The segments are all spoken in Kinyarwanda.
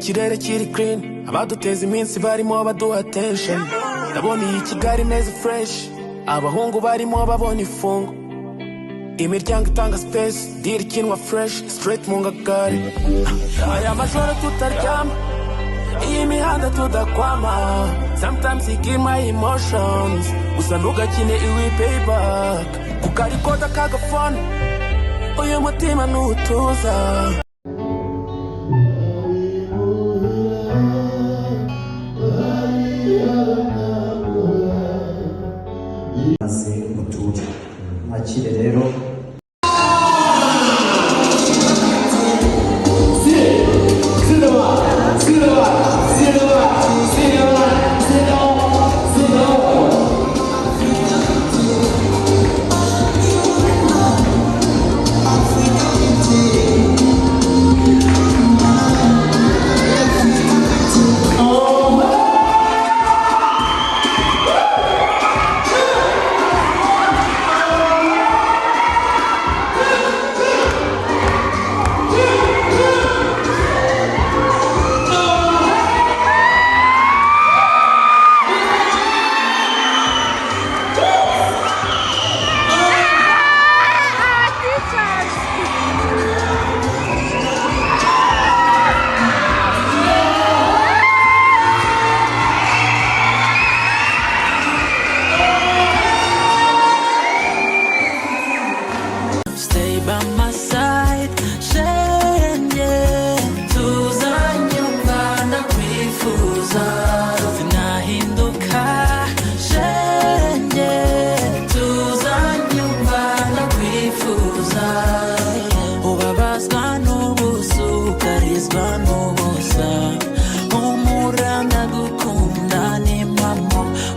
ikirere kiri clean, abaduteza iminsi barimo baduha attention. Ndabona iyi Kigali neza fresh, abahungu barimo babona ifungo, imiryango itanga space, deal ikinwa fresh, straight mu ngagari. Aya majoro tutaryama, iyi mihanda tudakwama. Sometimes you kill my emotions, gusa ntugakine iwi payback. Kukarikoda kagafone, uyu mutima nutuza. Akire rero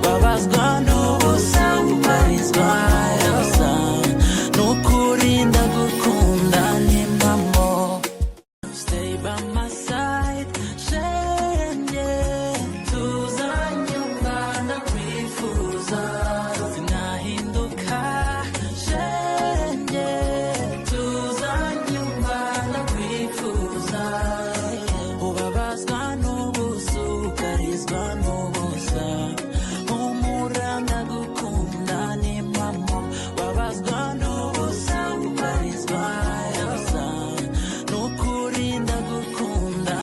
Babazwa n'ubusa ubarizwa